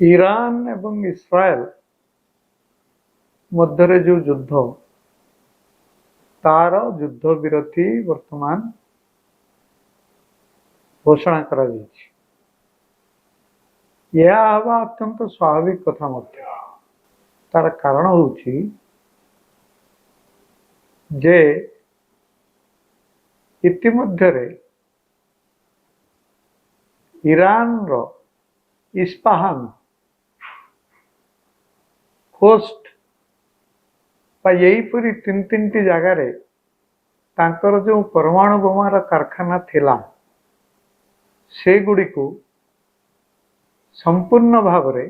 Iran एवं इस्राएल मध्य जो युद्ध तार युद्ध विरति वर्तमान घोषणा करा यह हवा अत्यंत स्वाभाविक कथा मध्य तार कारण होची जे इतिमध्यरे ईरान रो इस्पाहान खोस्ट यहीपरी तीन तीन टी जगार तांकर जो परमाणु बोमार कारखाना थिला से गुड़ी को संपूर्ण भाव रे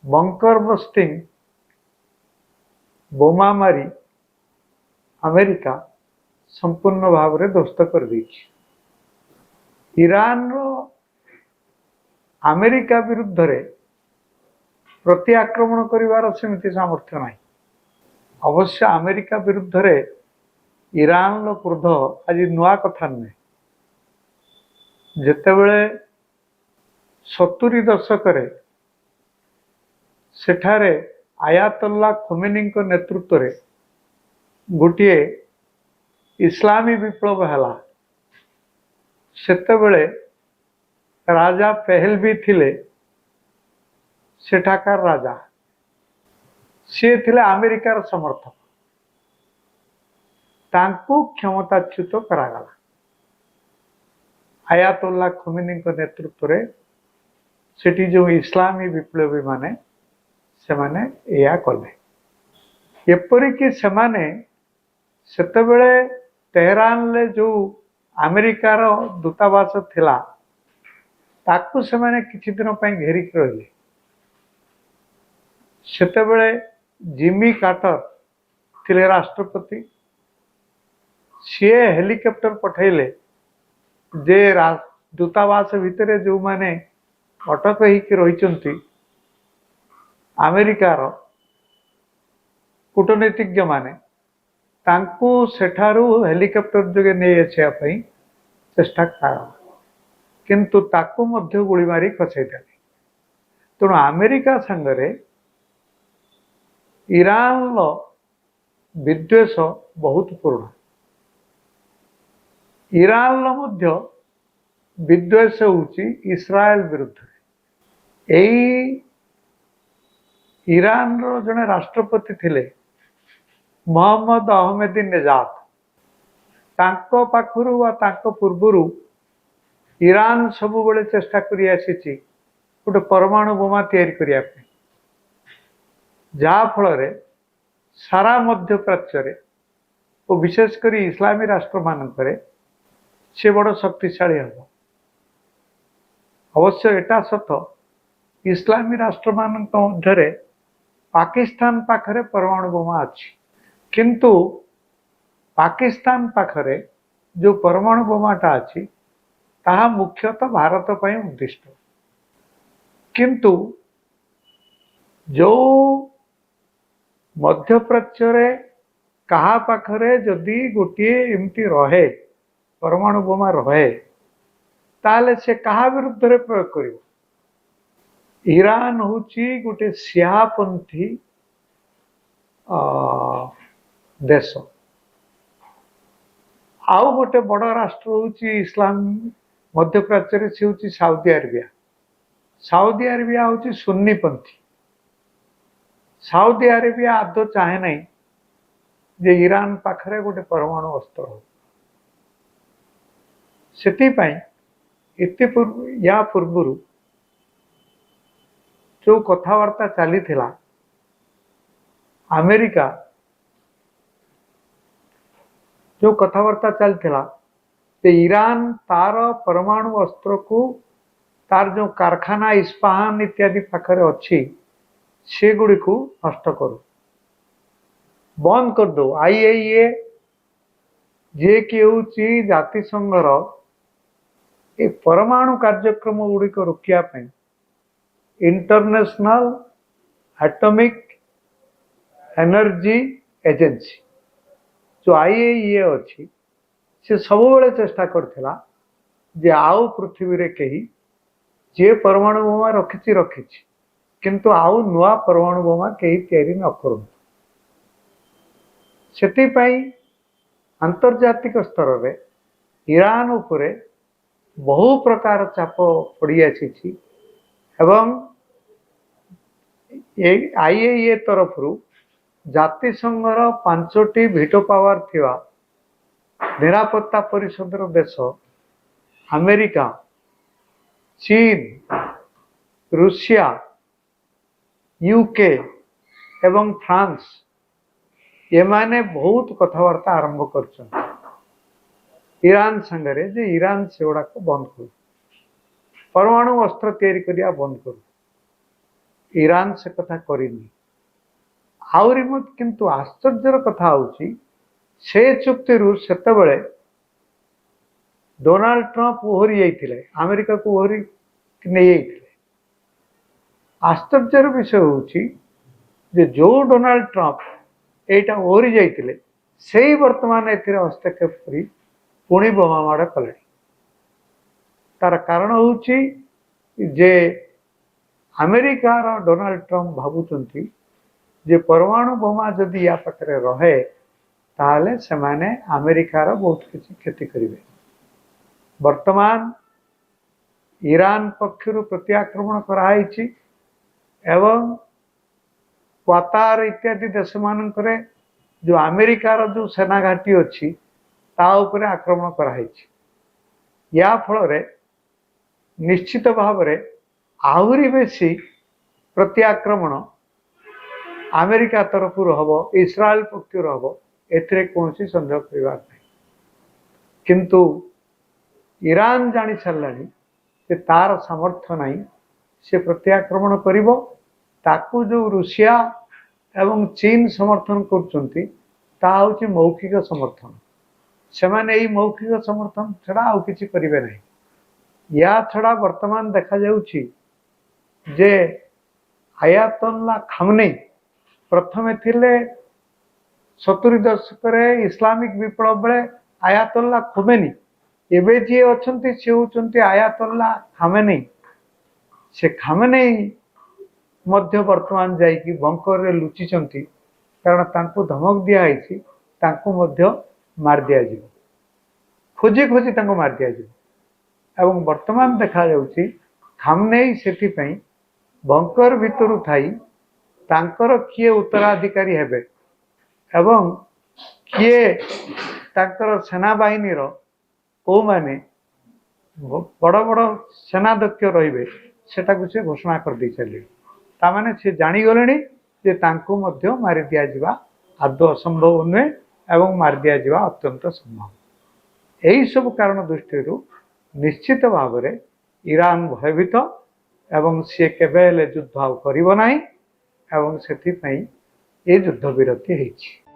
बंकर बस्टिंग बोमा मारी अमेरिका संपूर्ण भाव रे ध्वस्त कर दी। ईरान रो अमेरिका विरुद्ध रे प्रति आक्रमण करिवार सेमिति सामर्थ्य नाही। अवश्य अमेरिका विरुद्ध रे ईरान रो क्रोध आज नुआ कथा नहीं। जेतेबेले 70 दशक सेठारे आयातुल्लाह खोमेनी नेतृत्व रे गोटे इस्लामी विप्लव हैला सेतेबेले राजा पहलवी थिले सेठाकार राजा सी थिले अमेरिकार समर्थक तांको क्षमताच्युत करागला। आयातुल्लाह खोमेनी नेतृत्व रे सेठी जो इस्लामी विप्लवी माने सेमाने एया कले एपरिक सेमाने सेतेबेले तेहरान ले जो अमेरिकार दूतावास थिला ताकू सेमाने किछि दिन पई घेरी रहिले। सेतेबेले जिमी कार्टर थिले राष्ट्रपति सी हेलिकॉप्टर पठेले जे दूतावास भितर जो माने अटक होकर रही अमेरिकार कूटनीतिज्ञ माने तांको सेठारू हेलिकॉप्टर जोगे नहीं आसिया चेष्टा करा किंतु ताकू मध्य गोली मारी खसई देले। तेणु अमेरिका संगरे ईरान विद्वेष बहुत पुराना। ईरान मध्य विद्वेष होची इस्राएल विरुद्ध। ईरान रो जने राष्ट्रपति थिले मोहम्मद अहमदी नेजाद तांको पाखरु वा तांको पूर्वरु ईरान सबु बेले चेष्टा करि आसीची गोटे परमाणु बोमा तैयारी करिया पे जहा फल रे सारा मध्य प्राच्य रे और विशेषकर इस्लामी राष्ट्र मानकरे से बड़ शक्तिशाली हम। अवश्य एटा सत इस्लामी राष्ट्र मान मध्य पाकिस्तान पाखरे परमाणु बोमा अच्छी किंतु पाकिस्तान पाखरे जो परमाणु बोमाटा अच्छी ताहा मुख्यतः भारत पर उद्दिष्ट किंतु जो मध्यप्राच्य रे कहा पाखरे जदि गोटे एमती रहे परमाणु बोमा रहे ताले से कहा विरुद्ध रे प्रयोग करिवो। ईरान होची गोटे सियापंथी देश आउ गोटे बड़ राष्ट्र होची इस्लाम मध्य प्राच्य रे से होची सऊदी अरेबिया। सऊदी अरेबिया होची सुन्नीपंथी। सऊदी अरेबिया आदौ चाहे नहीं जे ईरान पाखरे गोटे परमाणु अस्त्र हो। या पूर्व जो कथबार्ता चली अमेरिका जो कथबार्ता चलता ईरान तार परमाणु अस्त्र को तार जो कारखाना इस्पाहान इत्यादि पाखरे अच्छी से गुड़ी को नष्ट करू बंद कर दो। IAEA जे कि होची जातिसंघर ए परमाणु कार्यक्रम गुड़िक रोकिया इंटरनेशनल एटॉमिक एनर्जी एजेंसी जो IAEA अच्छी से सब बेले चेष्टा करथिला जे आउ पृथ्वी रे कहीं जे परमाणु बोमा रखिछि रखिछि किंतु आउ नुआ परमाणु बोमा केही तैयारी न करु सेतिपाई आंतर्जातिक स्तर में ईरान उपरे बहु प्रकार चाप पड़ी आसी एवं आईएईए तरफ जातिसंघर 5टी भिटो पावर थिवा निरापत्ता परिषद देश अमेरिका, चीन, रूसिया, यूके एवं फ्रांस ये माने बहुत कथबार्ता आरंभ कर ईरान संगे जे ईरान से गुड़ा को बंद करू परमाणु अस्त्र तैयारी करिया बंद करू ईरान से कथा करनी आउरी मत किंतु आश्चर्यर कथा होची से चुक्ति सेतबेले डोनाल्ड ट्रंप ओहरी जाइथिले अमेरिका को ओहरी नहीं जाइथिले आश्चर्यर विषय होची जे जो डोनाल्ड ट्रंप एटा ओहरी जाइथिले सेही वर्तमान एथिरे हस्तक्षेप करी पुणी बोमा माड़ कले तार कारण होची जे अमेरिकार डोनाल्ड ट्रंप भावुचंती जे परमाणु बोमा जदि या पाखरे रहे ताहले से माने अमेरिकार बहुत किसी क्षति करिवे वर्तमान ईरान पक्षरु प्रत्याक्रमण कराई एवं क्वातार इत्यादि देश मानकरे जो अमेरिकार जो सेना घाटी अच्छी ता उपरे आक्रमण कराई या फल निश्चित भाव में आहरी बेसी प्रत्याक्रमण अमेरिका तरफ हम इस्राएल पक्षर हम एथिरे कौन सन्देह करवार नहीं किंतु ईरान जानी सारानी तार सामर्थ्य नहीं से प्रत्याक्रमण करिवो ताकू जो रूसिया एवं चीन समर्थन करछंती ता होची मौखिक समर्थन से माने एई मौखिक समर्थन छड़ा आउ किछि करिवे नहीं या छड़ा वर्तमान देखा जाउछि जे आयातुल्लाह खामेनी प्रथमे थिले 70 दशक इस्लामिक विप्लव बेले आयातुल्लाह खोमेनी एबे जे अछंती से होचंती आयातुल्लाह खामेनी से खामेनी मध्य वर्तमान जाइकी बंकर रे लुचिचंती कारण तांको धमक दिया है तांको मध्य मार दिया जिवो खोजी खोजी तांको मार दिया जिवो एवं वर्तमान देखा जाउची खामेनी सेति पई बंकर भितरु थाई तांकर किए उत्तराधिकारी हेबे एवं किए तांकर सेना बाहिनी रो को माने बड़ बड़ सेनाध्यक्ष रहिबे सेटा को से घोषणा कर दी चले ता माने से जानी गलेनी जे तांको मध्य मारि दिया जिबा आदौ असंभव नुहे एवं मार दिया जिबा अत्यंत संभव एही सब कारण दृष्टि निश्चित भाव में ईरान भयभीत एवं सी केबे युद्ध करिबो नाही एवं सेति पई ए युद्ध विरति हेछि।